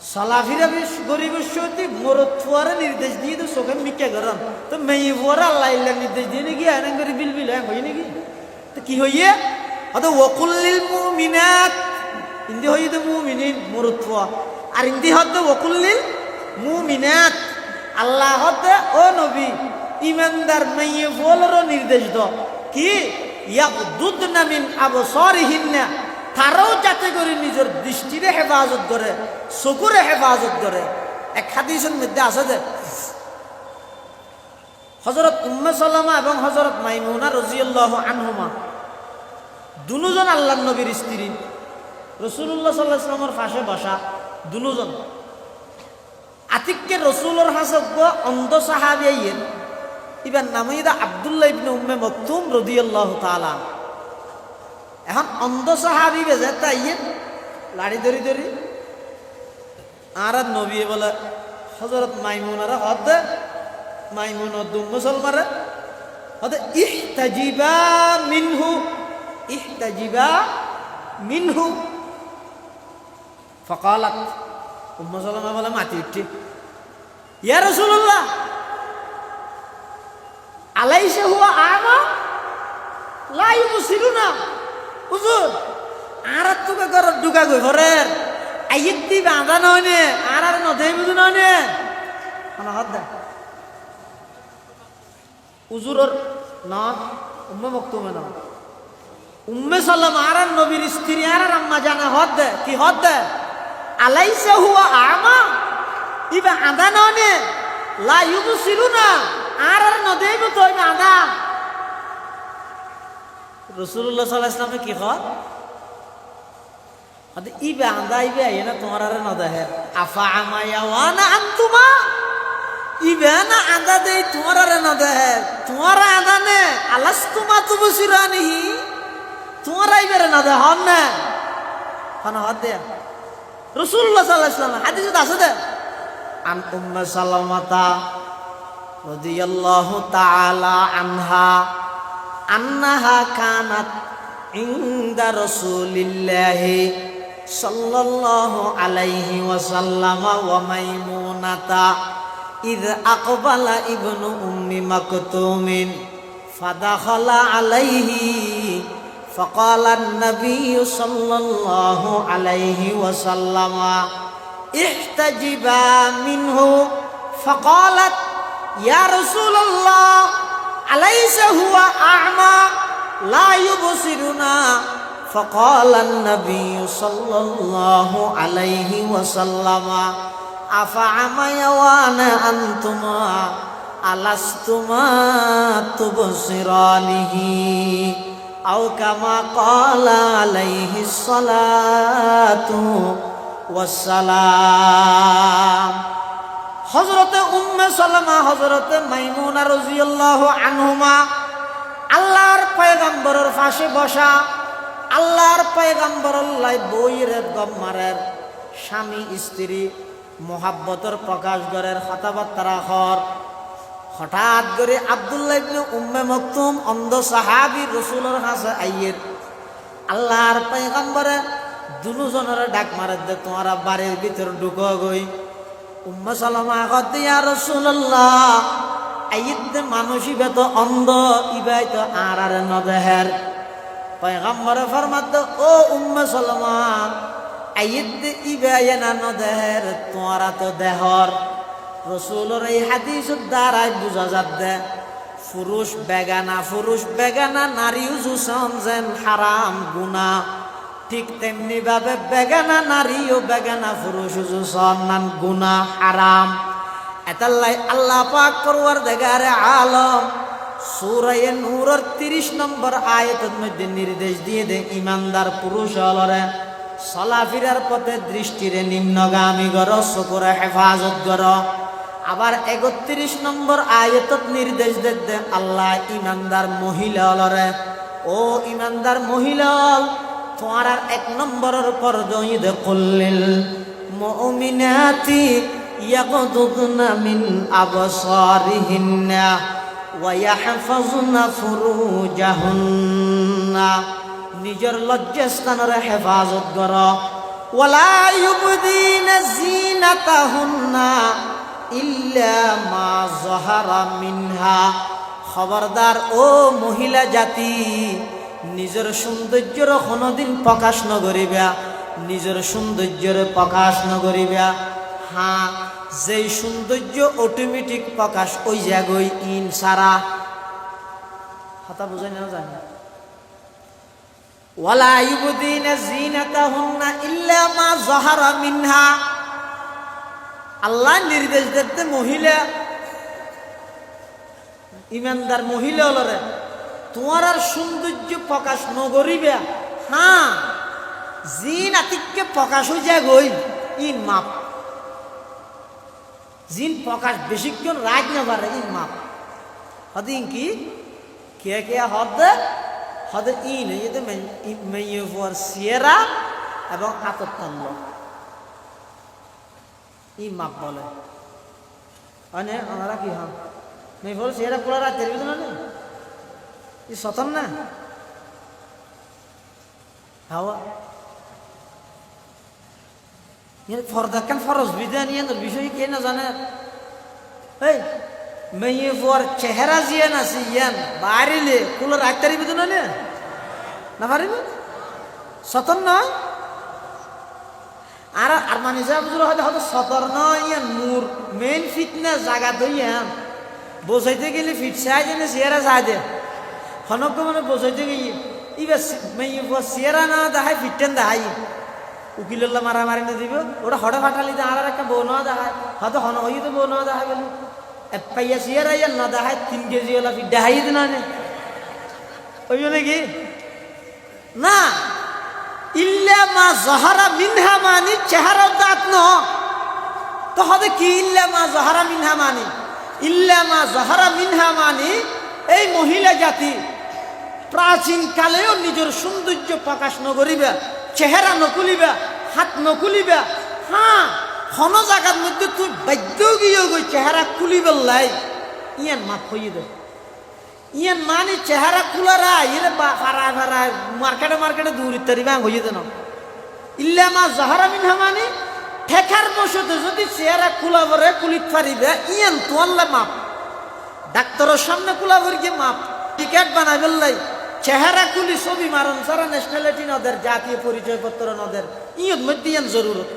সালাফিরা বেশ গরিবের সত্যি মরদ ফুয়ারে নির্দেশ দিয়ে তো চোখে মিক্কা করেন তো মেয়ে ফুয়ারে আল্লাহ ইল্লাহ নির্দেশ দিয়ে নাকি এনে করে বিল বিল হই নাকি তো কি হইয়ে হয়তো ওকুল্লিল মুমিনাত ইন্দি হই তো মুমিনিন মরদ ফুয়া আর ইন্দি হতো ওকুল্লিল মুমিনাত আল্লাহ হতে ও নবী ইমানদার মেয়ে ফুয়ারেরও নির্দেশ দাও কি ইয়াকুদুদনা মিন আবসারিহিন্না তারাও যাতে করে নিজের দৃষ্টিরে হেফাজত করে চকুরে হেফাজত করে এক হাদিসের মধ্যে আছে যে হযরত উম্মে সালামা এবং হযরত মাইমুনা রাদিয়াল্লাহু আনহুমা দুজন আল্লাহর নবীর স্ত্রী রাসূলুল্লাহ সাল্লাল্লাহু আলাইহি ওয়াসাল্লামের পাশে বসা দুজন আতিককে রাসূলের হাসব অন্ধ সাহাবী আইয়েন ইবার নাম ইদা আব্দুল্লাহ ইবনে উম্মে মাকতুম রাদিয়াল্লাহু তাআলা এখন অন্ধ সাহাবি বেজে তাই লাড়ি ধরি ধরি আর নবী বলে হযরত মাইমুনারা হদ মাইমুন দুম মুসলমানরা হদ ইহতাজিবা মিনহু ফাকালাত উম্মে সালামা বলে মাতি উঠে ইয়া রাসূলুল্লাহ আলাইসা হুয়া আমা লা ইউবসিরুনা হুজুর আর তোকে ঘর ঢুকা গই ঘরের আইত দি বাঁধা নয় আর নদে বুঝু নয় মানে হাত দে হুজুরর না উম্মে মকতুমে না উম্মে সালামা আর নবীর স্ত্রী আর আম্মা জানে হদ দে কি হদ দে আলাইসা হুয়া আমা ইবা আদা নয় লা ইউবসিরুনা আর নদে বুঝু বাঁধা রাসূলুল্লাহ সাল্লাল্লাহু আলাইহি ওয়াসাল্লাম কি কয় আদে ইবে আন্দা ইবে আইনা তোমার আর না দেহে আফা আমায়া ওয়ানা আনতুমা ইবে না আন্দা দেই তোমার আর না দেহে তোমার আন্দা নে আলাস্তুমা তুবসিরানিহি তোমার আইবে না দেহ হন না খানা হাত দে রাসূলুল্লাহ সাল্লাল্লাহু আলাইহি ওয়াসাল্লাম হাদিসে আছে দে আন উম্মে সালামাতা রাদিয়াল্লাহু তাআলা আনহা আন্নাহা কানাত ইনদা রাসূলিল্লাহি সাল্লাল্লাহু আলাইহি ওয়াসাল্লাম ওয়া মাইমুনাতা ইয আকবালা ইবনু উম্মি মাকতুমিন ফাদাখালা আলাইহি ফাকালা আন-নাবিয়্যু সাল্লাল্লাহু আলাইহি ওয়াসাল্লাম ইহতাজিবা মিনহু ফাকালাত ইয়া রাসূলুল্লাহ আলাইসা হুয়া আ'মা লা ইউবসিরুনা ফাকালা আন-নাবিয়্যু সাল্লাল্লাহু আলাইহি ওয়াসাল্লাম আফা আমায়া ওয়ানা আনতুমা আলাস্তুমা তুবসিরানিহি আও কামা ক্বালা আলাইহিস সালাতু ওয়াস সালাম হযরতে উম্মে সালামা হযরতে মাইমুনা রাদিয়াল্লাহু আনহুমা আল্লাহর পয়গম্বরের পাশে বসা আল্লাহর পয়গম্বরের লাই বইরে গম্মারের স্বামী স্ত্রী মোহাব্বতের প্রকাশ করার কথাবার্তা হর হঠাৎ করে আব্দুল্লাহ ইবনে উম্মে মাকতুম অন্ধ সাহাবী রাসূলের কাছে আইয়ের আল্লাহর পয়গম্বরে দুজনের ডাক মারে দে তোমারা বাড়ির ভিতর ঢুকো গই উম্মে সালামা কত ইয়া রাসূলুল্লাহ আইত মানুষই বেত অন্ধ ইবাই তো আর নদেহের পয়গম্বর ফরমাত ও উম্মে সালামা আইত ইবাই না নদেহের তোমারা তো দেহর রাসূলের এই হাদিসের দ্বারাই বুঝা যাবে পুরুষ বেগানা নারীও জুসন যেন হারাম গুনাহ ঠিক তেমনি ভাবে বেগানা নারীও বেগানা পুরুষ জুসন গুনাহ হারাম এতাল্লাই আল্লাহ পাক পরওয়ারদিগারে আলম সূরা নূরের 30 নম্বর আয়াতের মধ্যে নির্দেশ দিয়ে দেন ইমানদার পুরুষ হলরে চলাফেরার পথে দৃষ্টিরে নিম্নগামী করো চকুরে হেফাজত করো আবার 31 নম্বর আয়াতত নির্দেশ দেন আল্লাহ ইমানদার মহিলা লরে, ও ইমানদার মহিলা তোমার আর 1 নম্বরের পর দইদ কুল্লিল মুমিনাতি ইয়াগদুদনা মিন আবসারিহিন্না ওয়া ইয়াহফাজুনা ফুরুজাহুন্না, নিজের লজ্জাস্থানের হেফাজত কর। ওয়ালা ইউবদিনা জিনাতাহুন্না ইল্লা মা যাহারা মিনহা, খবরদার ও মহিলা জাতি, নিজের সৌন্দর্যের কোনোদিন প্রকাশ নকরিবা, নিজের সৌন্দর্যের প্রকাশ নকরিবা। হ্যাঁ, যেই সৌন্দর্য অটোমেটিক প্রকাশ ওই জায়গায় ইন সারা কথা বুঝাই না জানি। ওয়ালা ইউবদিনা জিনাতাহুন্না ইল্লা মা যাহারা মিনহা, আল্লাহ নির্দেশ দিতে মহিলা ইমানদার মহিলা হলরে তোমার আর সৌন্দর্য প্রকাশ নগরিবে। হ্যাঁ, জিন আতিককে প্রকাশ হয়ে যায় গই ইন মাপ, জিন প্রকাশ বেশিক্ষণ রাগ না পারে ইন মাপ হদিন কি কে কে হদে হদে ইন এতে মেয়ে ফর সিয়েরা এবং আতত্তান্ন ই মাপ বলে। মানে ওনারা কি হন মেয়ে ফর সিয়েরা পুরা রাত তেরবি না ই সতন না হাওয়া ফরদাকান ফরজ বিধান ইয়ানোর বিষয় কে না জানে। এই মেয়ে ফর চেহারা জিয়ান আছে ইয়ান বাড়িলে কুলো রাখতারি বিধান না পারিব সতন নয়। আর আর মানে যা বুঝলো হয়তো হয়তো সতর নয় ইয়ান মূর মেইন ফিটনেস জায়গা তো ইয়ান বসাইতে গেলে ফিট চাই যেন চেহারা চাই দে হনক মানে বসাইতে গিয়ে ইবার মেয়ে ফর চেহারা না দেখায় ফিটেন দেখাই উকিল্লা মারামারি না দিব ওটা হঠাৎ ফাটালি আর একটা বউ নেওয়া দেখায় হয়তো হন হই তো বউ নেওয়া দেখা গেল পাইয়া চেয়ার আইয়া না দেখায় 3 কেজি ওলা ফিট দেখাই দিন না ওই নাকি না। ইল্লা মা যাহারা মিনহা মানি চেহারা দাঁত ন তো হবে কি ইল্লা মা যাহারা মিনহা মানি, ইল্লা মা যাহারা মিনহা মানি এই মহিলা জাতি প্রাচীন কালেও নিজের সৌন্দর্য প্রকাশ নকরিবা, চেহারা নকুলিবা, হাত নকুলিবা। হ্যাঁ, কোন জায়গার মধ্যে তুই বাধ্য গিয়ে গই চেহারা খুলি বেললাই ইয়ান মাপ হইয়ে দে ইয়ান মানে চেহারা খুলারা ইরে ফারা ফারা মার্কেটে মার্কেটে দূর ইত্যাদি বাং হইয়ে দেন। ইল্লা মা যাহারা মিনহা মানে ঠেকার বসতে যদি চেহারা খুলা ভরে কুলিত ফারিবে ইয়ান তোয়াল্লা মাপ, ডাক্তারের সামনে খুলা ভরি গিয়ে মাপ, টিকেট বানাই বেললাই চেহারা খুলি ছবি মারণ সারা ন্যাশনালিটি নদের জাতীয় পরিচয়পত্র নদের ইয়ত মধ্যে ইয়ান জরুরত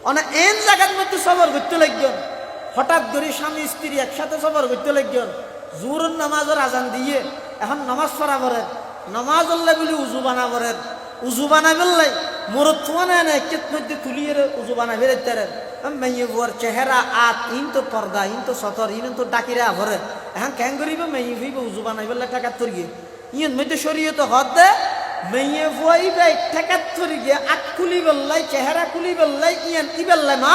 অনেক এন জায়গার মধ্যে সবর করতে লাগবেন। হঠাৎ করে স্বামী স্ত্রী একসাথে সবর করতে লাগবেন, জোহরের নামাজের আজান দিয়ে এখন নামাজ পড়া পড়েন, নামাজ আল্লাহ বলি উজু বানা পড়েন, উজু বানা বেললাই মোরত তোমার না কেত মধ্যে তুলিয়ে উজু বানা বেরোতে মেয়ে বুয়ার চেহারা আত ইন তো পর্দা ইন তো সতর ইন তো ডাকিরা ভরে এখন ক্যাং করিব মেয়ে ফুইব উজু বানাই বেললে টাকা তোর গিয়ে ইয়ন মধ্যে শরীয়ত হদ দে মেয়ে ফুয়াই বাই টাকা তোর গিয়ে আত খুলি বেললাই চেহারা খুলি বেললাই ইয়ান ই বেললাই মা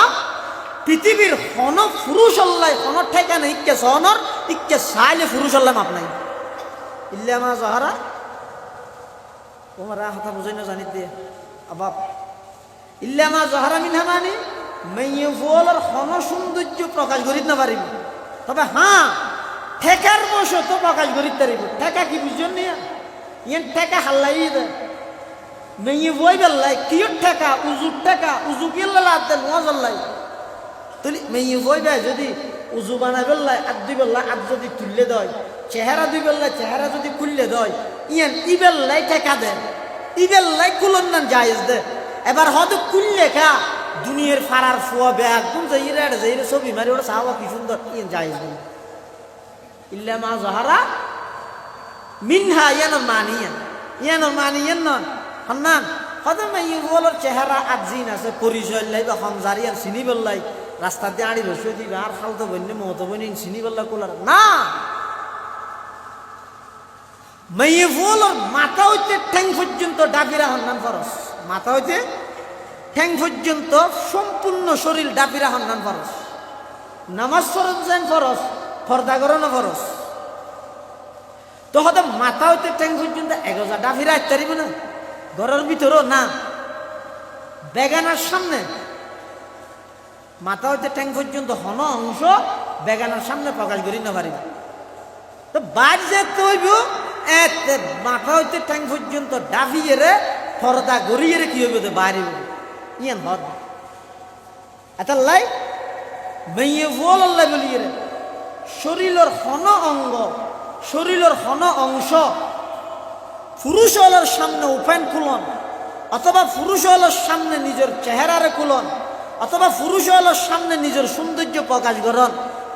পৃথিবীর হন পুরুষ আল্লাহ হন ঠেকা নেই ইকে সহনর ইকে সাইলে পুরুষ আল্লাহ মাপ নাই। ইল্লা মা যাহারা তোমার কথা বুঝাই না জানি দিয়ে আবাব ইল্লা মা যাহারা মিনহা মানে মেয়ে ফুয়ালার হন সৌন্দর্য প্রকাশ করিত না পারিব, তবে হ্যাঁ ঠেকার বসে তো প্রকাশ করিত পারিব। ঠেকা কি বুঝছেন নিয়া ইয়ান ঠেকা হাল্লাই দে মেয়ে বই বেল্লাই কিয়র ঠেকা উজুর ঠেকা উজু কিল্লা লাদ দেন মজাল্লাই তুলি মেয়ে বই বে যদি উজু বানাই বেল্লাই আদ দুই বেল্লাই আদ যদি তুললে দেয় চেহারা দুই বেল্লাই চেহারা যদি খুললে দেয় ইয়ান ই বেল্লাই ঠেকা দেন ই বেল্লাই কুলন না জায়েজ দে। এবার হয়তো খুললে খা দুনিয়ার ফারার ফুয়া ব্যাগ কোন যাইরে যাইরে ছবি মারি ওটা সাহাবা কি সুন্দর ইয়ান জায়েজ নেই। ইল্লা মা যাহারা মিনহা ইয়ানোর মানিয়ান ইয়ানোর মানিয়ান নন হন্নান হয়তো মেয়ে বলার চেহারা আজিন আছে পরিচয় লাই বা হমজারিয়ান চিনি বেল্লাই রাস্তা দিয়ে আড়ি রসে দিবে আর খালতো বন্যে মতো বন্যে চিনি বেল্লা কোলার না। মেয়ে বলার মাথা হইতে ঠ্যাং পর্যন্ত ডাবিরা হন্নান ফরস, মাথা হইতে ঠ্যাং পর্যন্ত সম্পূর্ণ শরীর ডাবিরা হন্নান ফরস। নামাজ ফরজ যেন ফরজ, পর্দা করো না ফরজ। তো হয়তো মাথা হইতে ট্যাং পর্যন্ত 1000 ডাফিরা আইতারিব না, ঘরের ভিতরও না, বেগানার সামনে মাথা হইতে ট্যাং পর্যন্ত হন অংশ বেগানার সামনে প্রকাশ করি না পারিব। তো বাদ যেতে হইব মাথা হইতে ট্যাং পর্যন্ত ডাফিয়ে রে পর্দা গড়িয়ে রে কি হইব বাড়ি ইয়ান হদ এতাল্লাই মেয়ে বল আল্লাহ বলিয়ে রে শরীরের হন অঙ্গ, শরীরের হন অংশ পুরুষ হলের সামনে ওপেন খুলন, অথবা পুরুষ হলের সামনে নিজের চেহারারে খুলন, অথবা পুরুষ হলের সামনে নিজের সৌন্দর্য প্রকাশ করেন,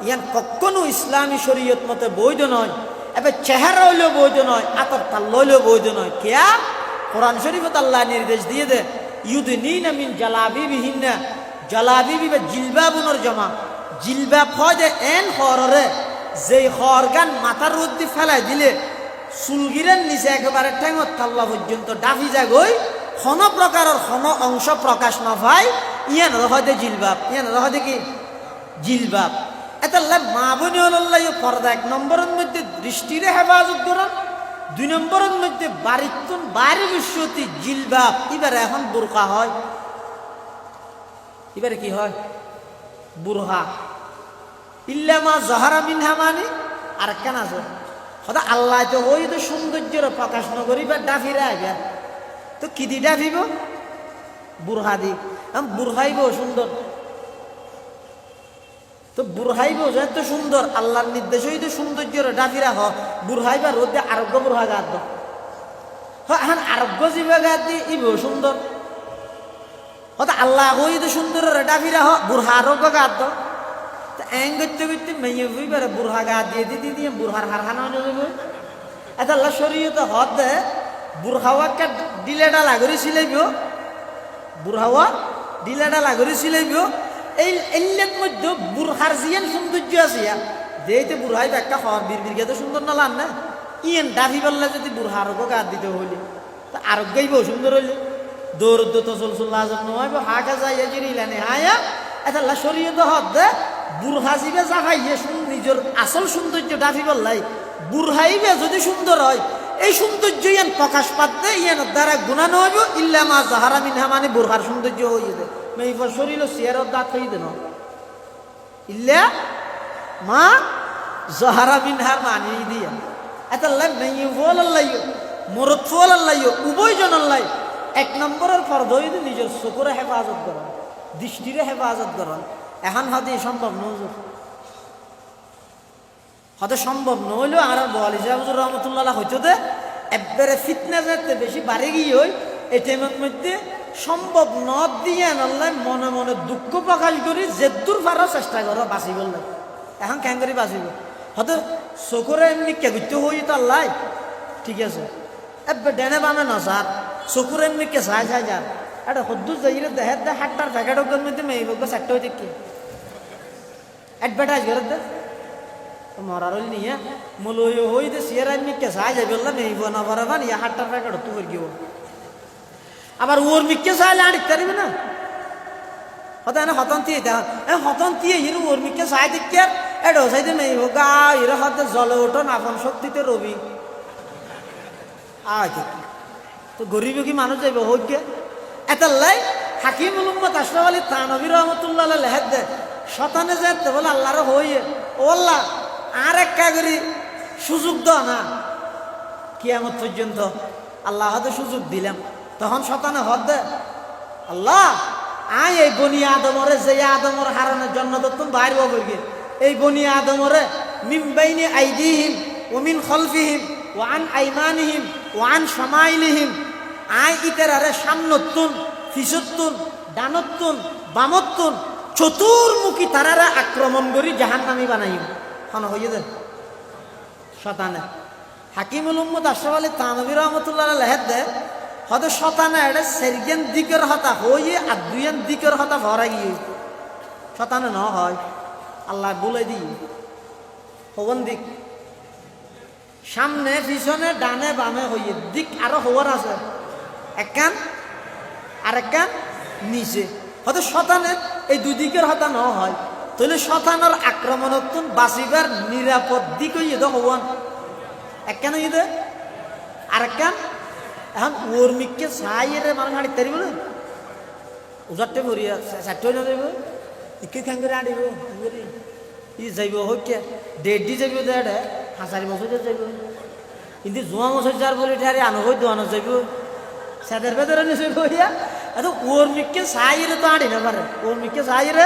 ইয়ান কখনো ইসলামী শরীয়ত মতে বৈধ নয়। এবার চেহারা হইলেও বৈধ নয়, আতর তাল লইলেও বৈধ নয়। কেয়া কোরআন শরীফত আল্লাহ নির্দেশ দিয়ে দে ইউদনিনা মিন জালাবিবিহিন্না, জালাবিবি বা জিলবাবুনের জমা, জিলবাব হয় যে এন হররে যেই হরগান মাথার রোদ্দি ফেলাই দিলে চুলগিরের নিচে একেবারে ঠেঙত থাল্লা পর্যন্ত ডাফি যাগই হন প্রকারের হন অংশ প্রকাশ না পায়, ইয়ান রহদে জিলবাব, ইয়ান রহদে কি জিলবাব। এটা মা বোন পর্দা 1 নম্বরের মধ্যে দৃষ্টিরে হেফাজত করেন, 2 নম্বরের মধ্যে বাড়িতন বাইরে বিশ্বতি জিলবাব। এবারে এখন বোরকা হয়, এবারে কি হয় বুরহা ইল্লামা জাহারা মিনহা মানে আর কেন আছে হয়তো আল্লাহ তো ওই তো সৌন্দর্যের প্রকাশ নগরী বা ডাফিরা আগে তো কি দি ডাফিব বুরহা দি বুরহাইব সুন্দর, তো বুরহাইব যেহেতু সুন্দর আল্লাহর নির্দেশই তো সৌন্দর্যের ডাফিরা হ বুরহাইবা রোদে আরোগ্য বুরহা গাত দ এখন আরোগ্য জীবা গাত দি ইব সুন্দর হয়তো আল্লাহ ওই তো সুন্দর ডাফিরা হ বুরহা আরোগ্য গাত দ এং করতে করতে মেয়ে বুঝবার বুরহা গা দিয়ে দিতে দিয়ে বুরহার হার হানা হয়ে যাবে। এটা আল্লাহ শরীয়ত হদ দে বুরহাওয়াকে ডিলেটা লাগরি সিলাইব, বুরহাওয়া ডিলেটা লাগরি সিলাইব। এই এল্লের মধ্যে বুরহার জিয়ান সৌন্দর্য আছে যেইতে বুরহাই একটা হওয়ার বীর তো সুন্দর না লান না ইয়েন ডাফি পারলে যদি বুরহা আরোগ্য গা দিতে হইলে তা আরোগ্যই সুন্দর হইলে দৌড় তো চলচুল্লা নয় হাঁকা যাই জিরিলানে হায়া। এটা আল্লাহ শরীয়ত হদ দে বুরহাজিবে জাগাইয়ে নিজের আসল সৌন্দর্য ডাফি বললাই বুরহাইবে যদি সুন্দর হয় এই সৌন্দর্য ইয়ান প্রকাশ পাতে ইয়ানোর দ্বারা গুণা নহইব ইল্লামা জাহারা মিনহা মানে বুরহার সৌন্দর্য হইয়ে দে মেইফর শরীর চেয়ারের দাঁত হয়ে দেন ইল্লা মা জাহারা মিনহার মানি দিয়া এটা মেয়ে ফল আল্লাহ মরদ ফল আল্লাহ উভয় জন আল্লাহ 1 নম্বরের ফরদ হইতে নিজের চকুরে হেফাজত করেন, দৃষ্টিরে হেফাজত করেন। এখন হয়তো সম্ভব নজর হয়তো সম্ভব নহলেও আর বল ইজাবুর রহমতুল্লাহ হইতো দে একবারে ফিটনেসের বেশি বাড়ে গিয়ে ওই এই টাইমের মধ্যে সম্ভব নদ দিয়ে আল্লাহ মনে মনে দুঃখ প্রকাশ করি যে দূর পারার চেষ্টা করো বাঁচি বললে এখন কেন করি বাঁচিব হয়তো চকুরে এমনি কে ঘুরতে হই তো আল্লাহ ঠিক আছে একবার ডেনে বামে নসার চকুরে এমনি কে চাই চাই যার এটা সদ্দুর যাইলে দেহের দে 8টার প্যাকেটের মধ্যে মেয়ে বলবো 4টা হইতে কি অ্যাডভার্টাইজ করে দে মরার হইল নিয়ে মলই হই দে সিয়ার আমি কে চাই যাই বললাম মেয়ে না বরাবার ইয়া 8টার প্যাকেট হতো হয়ে গিয়ে আবার ওর মিকে চাইলে আড়িতে পারিবে না হতো এনে হতন্তি হতন্তি হিরো ওর মিকে চাই দেখি আর এটা চাইতে মেয়ে গা হিরো হতে জলে ওঠো আপন শক্তিতে রবি আচ্ছা তো গরিব কি মানুষ যাইব হইকে এতাল্লাই হাকিমুল উম্মত আশরাফ আলী থানভী রহমতুল্লাহ লেহেদ দে শতানে যেতে বলে আল্লাহর হইয়ে ও আল্লাহ আর এক কাগরি সুযোগ দাও না কিয়ামত পর্যন্ত আল্লাহ হয়তো সুযোগ দিলাম তখন শতানে হদ দে আল্লাহ আয় এই বনি আদমরে যে আদমর হারানোর জন্য তো তুমি বাইর বলবে এই বনি আদমরে মিন বাইনি আইদিহিম ওয়া মিন খালফিহিম ওয়া আন আইমানিহিম ওয়া আন শামাইলিহিম আয় ইতেরারে সামনতুন ফিসতুন ডানতুন বামতুন চতুর্মুখী তারারা আক্রমণ করি জাহান্নামী বানাইম হন হইয়ে দেন শতানে হাকিমুল উম্মত আশরাফ আলী থানভী রহমতুল্লাহ লেহেদ দে হয়তো শতানে এটা সেরগেন দিকের হতা হইয়ে আর 2 দিকের হতা ভরা গিয়ে শতানে ন হয় আল্লাহ বলে দিই হবন দিক সামনে পিছনে ডানে বামে হইয়ে দিক আরো হওয়ার আছে একখান আর একখান নিচে হয়তো শতানের এই 2 দিকের হতা ন হয় তাহলে শতানোর আক্রমণত্বন বাঁচিবার নিরাপদ দিক হইয়ে দো হওয়ান একখান হইয়ে দে আর একখান এখন ওর্মিককে সাইয়ের মানুষ হাঁড়ি তারিব না উজারটে ভরিয়া চারটে না যাইব ইকে খান করে আনিব ই যাইব হইকে ডেডি যাইব দেড়ে হাজারি বছর যাইব কিন্তু জোয়া বছর যার বলে ঠারে আনো হই দোয়ানো যাইব সাদের বেদরে নিয়ে যাইব হইয়া এত ওর্মিককে সাইয়ের তো আনি না পারে ওর্মিককে সাইয়ের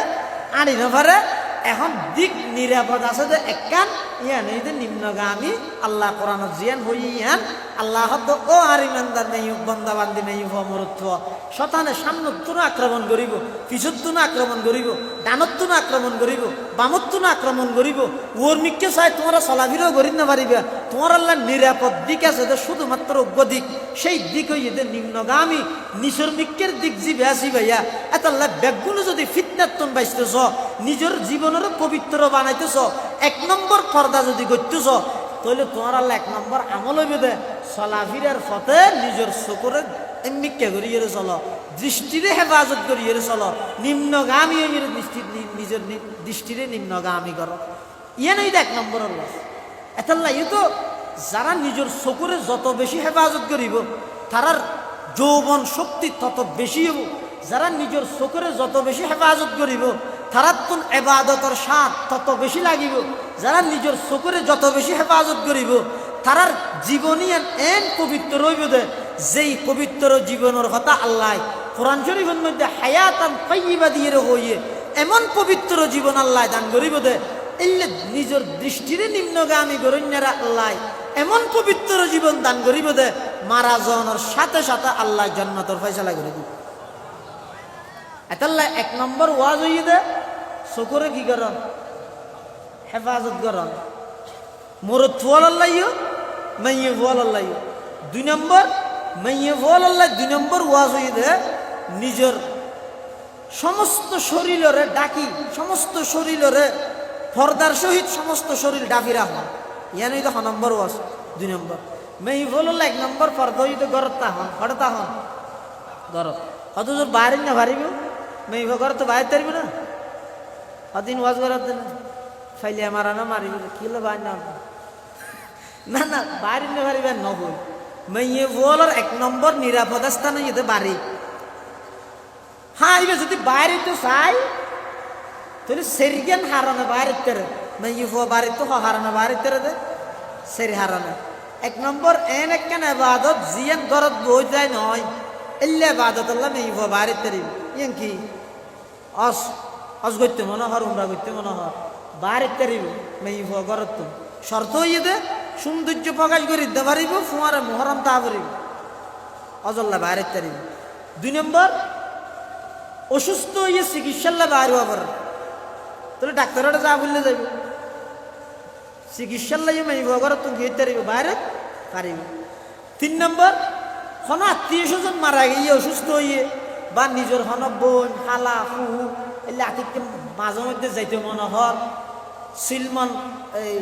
আনি না পারে এখন দিক নিরাপদ আছে যে একখান ইয়ান এই যে নিম্নগামী আল্লাহ কোরআন জিয়ান হই ইয়ান আল্লাহ হদ ও আর ইমানদার নেই বন্দা বান্দি নেই মরত্ব শতানে সামনত্তুন আক্রমণ করিব পিছত্তুন আক্রমণ করিব ডানত্তুন আক্রমণ করিব বামত্তুন আক্রমণ করিব ওর মিককে চাই তোমরা চলাফিরও করি না পারিবা তোমার আল্লাহ নিরাপদ দিক আছে যে শুধুমাত্র অজ্ঞ দিক সেই দিক হই যে নিম্নগামী নিচর মিক্কের দিক জিবে আসি ভাইয়া এত আল্লাহ ব্যাগগুলো যদি ফিতনাত্তন বাইসতেছ নিজের জীবনের পবিত্র বানাইতেছ এক নম্বর পর্দা যদি করতেছ তাহলে তোমার আল্লাহ এক নম্বর আমল হইবে দে চলাফিরার পথে নিজের চকুরে এমনিকে করিয়ে চলো দৃষ্টিরে হেফাজত করিয়ে চলো নিম্নগামী নিজের দৃষ্টিরে নিম্নগামী করো ইয়ে নই এক নম্বর আল্লাহ এতাল্লাহ ইয়ে তো যারা নিজের চকুরে যত বেশি হেফাজত করিব তারার যৌবন শক্তি তত বেশি হব যারা নিজের চকুরে যত বেশি হেফাজত করিব তারার তো এবাদতর স্বাদ তত বেশি লাগিব যারা নিজের চকুরে যত বেশি হেফাজত করিব তারার জীবনী এন পবিত্র হইব দে যেই পবিত্র জীবনের কথা আল্লাহ কোরআন শরীফের মধ্যে হায়াতান তাইয়্যিবা দিয়ে হইয়ে এমন পবিত্র জীবন আল্লাহ দান করিব দে এলে নিজের দৃষ্টিরে নিম্নগামী গরণ্যরা আল্লাহ এমন পবিত্র জীবন দান করিব দে মারা যাওয়ার সাথে সাথে আল্লাহ জান্নাতের ফয়সালা করে দিব এতাল্লাহ এক নম্বর ওয়াজ হইয়ে দে চকুরে কি কর হেফাজত কর মোরত ফুয়াল আল্লাহ মাইয়ে ফুয়াল আল্লাহ দুই নম্বর মাইয়ে ফুয়াল আল্লাহ দুই নম্বর ওয়াজ হইয়ে দে নিজের সমস্ত শরীরে ডাকি সমস্ত শরীরে ফর্দার সহিত সমস্ত শরীর ডাকি রাখা ইয়ানই তো নম্বর ওয়াজ দুই নম্বর মেয়ে ফুয়াল এক নম্বর ফর্দ হইতে গরতা হন হঠাৎ হন গরত হত তোর বাইরে না ভারিব মেয়ে ঘর তো বাইরে তারিব না অদিন ওয়াজ করাতে না ফাইলিয়া মারা না মারিব কি হলো বাইর না না না বাইরে না ভারিব নবই মেয়ে বলার এক নম্বর নিরাপদ স্থানে যেতে বাড়ি হ্যাঁ এবার যদি বাইরে তো চাই তাহলে সেরিজ্ঞান হারানো বাইরে তেরে মেয়ে ফুয়া বাড়ি তো হারানো বাইরে তেরে দে সেরি হারানো এক নম্বর এন একখান এবাদত জিয়ান গরত বই যায় নয় এলে এবাদত আল্লাহ মেয়ে ফুয়া বাইরে তেরিব ইয়ান কি অস করতে মনে হর উমরা করতে মনে হর বাইরে তেরিব মেয়ে ফুয়া গরত তো শর্ত হইয়ে দে সৌন্দর্য প্রকাশ করে দিতে পারিব ফুয়ারে মোহরম তা পারিব অজল্লা বাইরে তারিব দুই নম্বর অসুস্থ হইয়ে চিকিৎসাল্লা বাইর হওয়া পারে তাহলে ডাক্তারটা যা বললে যাইব চিকিৎসাল্লাই মাইব ঘর তুমি গিয়ে তারিব বাইরে পারিব তিন নম্বর হন আত্মীয় স্বজন মারা গিয়ে অসুস্থ হইয়ে বা নিজের হন বোন হালা ফুহু এলে আতিককে মাঝে মধ্যে যাইতে মনে হর সিলমন এই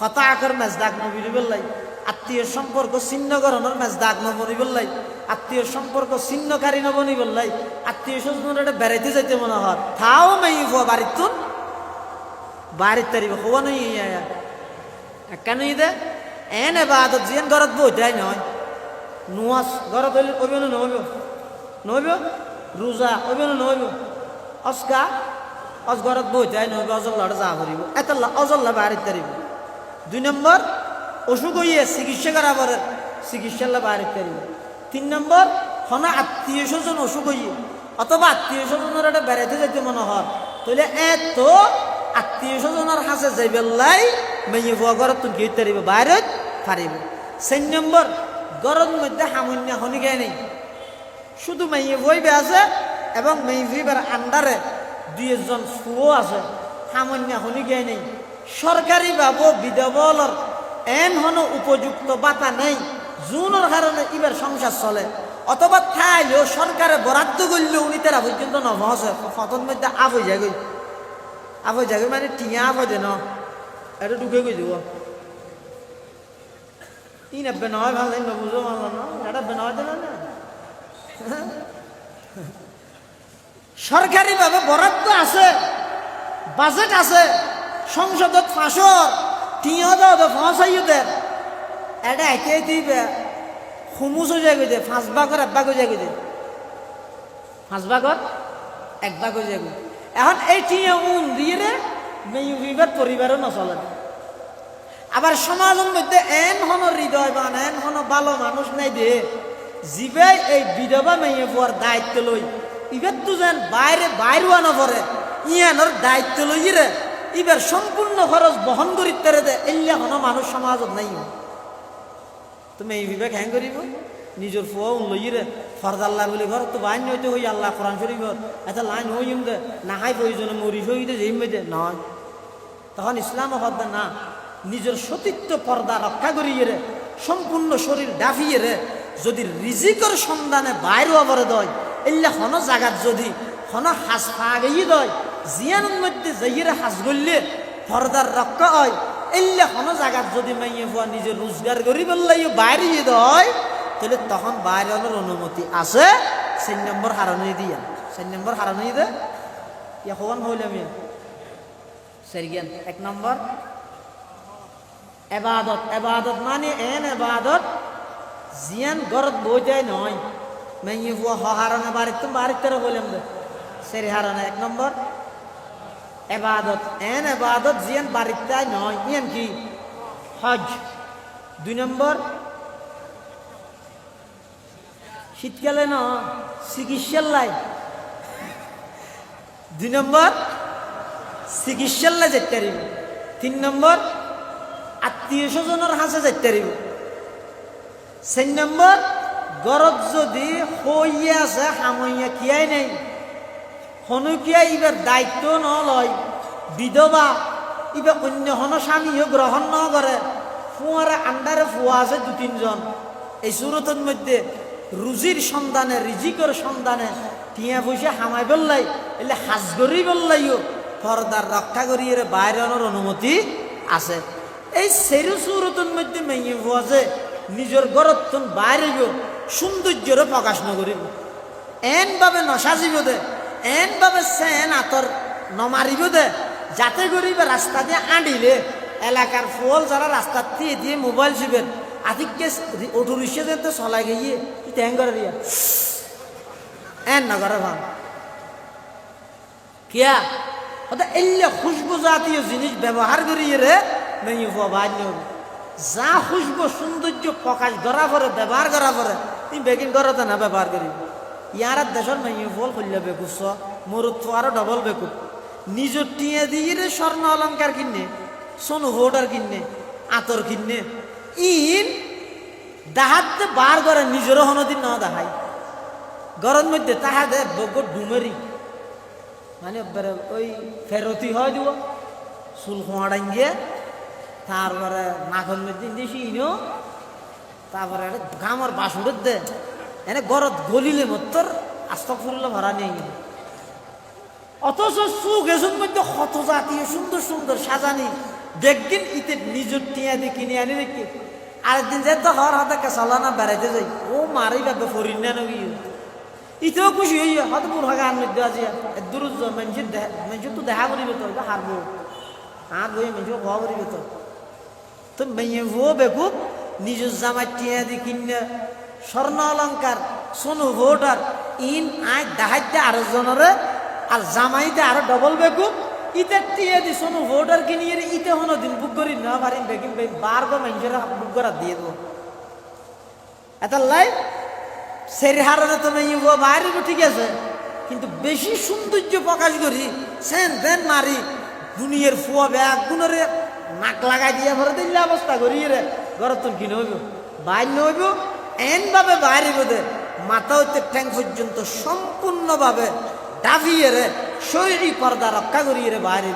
কথা আকার ম্যাচ দাগ নবী বললাই আত্মীয় সম্পর্ক ছিন্ন করানোর ম্যাচ দাগ নবনী বললাই আত্মীয় সম্পর্ক ছিন্নকারী নবনী বললাই আত্মীয় স্বজন এটা বেড়াইতে যাইতে মনে হয় তাও মেয়ে হওয়া বাড়ির তো বাড়ির তারিব হওয়া নই কেন দে এন এবার জিয়ান ঘরত বইটাই নয় নুয়াজ ঘরত হইলে কবি না নহব নহব রোজা কবি না নহব অস্কা অজ ঘরত বইটাই নহব অজল্লাটা যা করিব এত অজল্লা বাড়ির তারিব দুই নম্বর অসুখ হইয়ে চিকিৎসা করা পরে চিকিৎসাল্লা বাইরে তারিব তিন নম্বর হনা আত্মীয় স্বজন অসুখ হইয়ে অথবা আত্মীয় স্বজনের একটা বেড়াইতে যাইতে মনে হয় তাহলে এত আত্মীয় স্বজনের হাসে যাইবেলাই মেয়ে বুয়া ঘরত তুমি গিয়ে তারিব বাইরে পারিব চার নম্বর গরম মধ্যে সামান্য হনিকায় নেই শুধু মেয়ে বইবে আছে এবং মেয়ে বইবার আন্ডারে দুই একজন ফুও আছে সামান্য হনিকায় নেই সরকারি ভাবে বিধবলর এন হন উপযুক্ত বাতা নেই জুনের কারণে এবার সংসার চলে অথবা থাইলেও সরকারে বরাদ্দ করলেও উনি তারা পর্যন্ত নভসে ফতন মধ্যে আবই যাগই মানে টিয়া আবই দে ন এটা ঢুকে গই যাব ই নেবে নয় ভাল নবুঝো ভালো ন এটা বেনয় দেবে না সরকারি ভাবে বরাদ্দ আছে বাজেট আছে সংসদত ফাঁসর টিয়া দাও ফাঁসাইদের এটা একে দিবে হুমুস হয়ে যায় দে 5 ভাগর 1 ভাগ হয়ে যায় দে 5 ভাগর 1 ভাগ হয়ে যায়। এখন এই টিয়া দিয়ে রে মেয়ে বিবার পরিবারও নচলে। আবার সমাজের মধ্যে এন হন হৃদয়বান এন হন ভালো মানুষ নাই দে জিবে এই বিধবা মেয়ে পর দায়িত্ব লই ইবার তো যেন বাইরে আনা পরে ইয়ানোর দায়িত্ব লই রে ইবার সম্পূর্ণ খরচ বহন করিতে দে এল্লা হন মানুষ সমাজত নাই। তুমি এই বিবেক হ্যাং করিব নিজের ফুয়া লই রে ফরদাল্লাহ বলি ঘর তো বাইন হইতে হই আল্লাহ কোরআন শরীফ এটা লাইন হইম দে না হাই প্রয়োজনে মরি হইতে যেই মেদে নয়। তখন ইসলাম হদ না নিজের সতীত্ব পর্দা রক্ষা করিয়ে রে সম্পূর্ণ শরীর ডাফিয়ে রে যদি রিজিকর সন্ধানে বাইরে আবরে দয় এল্লা হন জাগাত যদি হন হাস পা গিয়ে দয় জিয়ানের মধ্যে যাইয়ে হাস গড়লে পর্দার রক্ষা হয় এল্লা হন জাগাত যদি মাইয়ে ফুয়া নিজের রোজগার করি বললে বাইরে দয় তাহলে তখন বাইরে আনার অনুমতি আছে। 4 নম্বর হারানো দিয়া 4 নম্বর হারানো দে ইয়া হওয়ান হইলে আমি সেরিয়ান 1 নম্বর এবাদত। এবাদত মানে এন এবাদত জিয়ান গরত বই যায় নয় মেয়ে ফুয়া হারানো বাড়িতে বললাম দে সেরি হারানো 1 নম্বর এবাদত এন এবাদত জিয়ান বাড়িতে নয় ইয়ান কি হজ। 2 নম্বর শীতকালে ন চিকিৎসার লাই 2 নম্বর চিকিৎসার লাই যেতে পারিব। 3 নম্বর আত্মীয় স্বজনের হাসে যেতে পারিব। 4 নম্বর গরত যদি হইয়া আছে হামইয়া কিয়াই নাই হনুকিয়া ইবার দায়িত্ব ন লয় বিধবা ইবার অন্য হন স্বামীও গ্রহণ ন করে ফুয়ারে আন্ডারে ফুয়া আছে 2-3 জন এই সুরতের মধ্যে রুজির সন্ধানে রিজিকর সন্ধানে টিয়া পয়সা হামাই বললাই এলে হাজ করি বললাইও পর্দার রক্ষা করিয়ে বাইরে আনার অনুমতি আছে। এই সেরু সুরতের মধ্যে মেয়ে ফুয়া যে নিজের গরত বাইরে সৌন্দর্যের প্রকাশ নকরিব এন ভাবে নসাজিব দে এন ভাবে সেন আতর নমারিব দে যাতে করিব রাস্তা দিয়ে আঁডিলে এলাকার ফল যারা রাস্তা দিয়ে মোবাইল চিবেন আদিকে অটো রিক্সা যেতে চলাই গিয়ে ট্যাং করে দিয়া এন না করে ভাব কিয়া এলে খুশবু জাতীয় জিনিস ব্যবহার করিয়ে রে মেয়ে বাদ যা খুশবু সৌন্দর্য প্রকাশ করা পরে ব্যবহার করা পরে তুমি বেগিন করতে না ব্যবহার করি ইয়ার দেশের মেয়ে ফল খুললে বেকুস মরুত তো আরো ডবল বেকুব নিজের টিয়া দিয়ে রে স্বর্ণ অলঙ্কার কিনে সোনু হোটার কিনে আতর কিনে ইন দাহাতে বার করে নিজেরও হনদিন না দেখাই গরম মধ্যে তাহা দে বগর ডুমেরি মানে ওই ফেরতি হয় দিব চুল খোঁড়াই গিয়ে তারপরে নাখল মধ্যে দিয়েছি ইনো তারপরে গামর বাসুরের দে এনে গরত গলিলে মতর আস্তক ফুরলে ভরা নিয়ে গেল অথচ সুখ এসব মধ্যে কত জাতীয় সুন্দর সুন্দর সাজানি দেখদিন ইতে নিজের টিয়া দিয়ে কিনে আনি দেখি আরেকদিন যে তো হর হাতে চালানা বেড়াইতে যাই ও মারি ভাবে ফরিন না নবি ইতেও খুশি হই হয়তো বুড়া গান মধ্যে আছে দূর মানুষ তো দেখা করিব তো হারবো হার বই মানুষ খাওয়া করিব তো তো মেয়ে ভো বেকুব নিজের জামাই টিয়া দিয়ে কিনে স্বর্ণ অলঙ্কার সোনু ভোটার ইন আয় দেখাইতে আরো জনরে আর জামাইতে আরো ডবল বেকুব ইতে টিয়া দি সোনু ভোটার কিনিয়ে ইতে হনো দিন বুক করি না পারিম বেকিম বার গো মানুষের বুক করা দিয়ে দেবো এটা লাই সের হারনে তো মেয়ে বাইরে ঠিক আছে কিন্তু বেশি সৌন্দর্য প্রকাশ করি সেন দেন মারি দুনিয়ার ফুয়া ব্যাগ গুণরে নাক লাগাই দিয়ে ভরে দিলে অবস্থা করিয়ে রে ঘর তোর কিনে হইব বাইর হইব এন ভাবে বাইরে বোধে মাথা হইতে ট্যাং পর্যন্ত সম্পূর্ণভাবে ডাবিয়ে রে শরীরী পর্দা রক্ষা করিয়ে রে বাইরে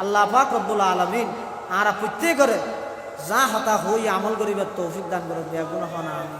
আল্লাহ পাক রব্বুল আলামিন আর প্রত্যেক করে যা হতা হই আমল করিবার তৌফিক দান করে বেগুন হনা আমি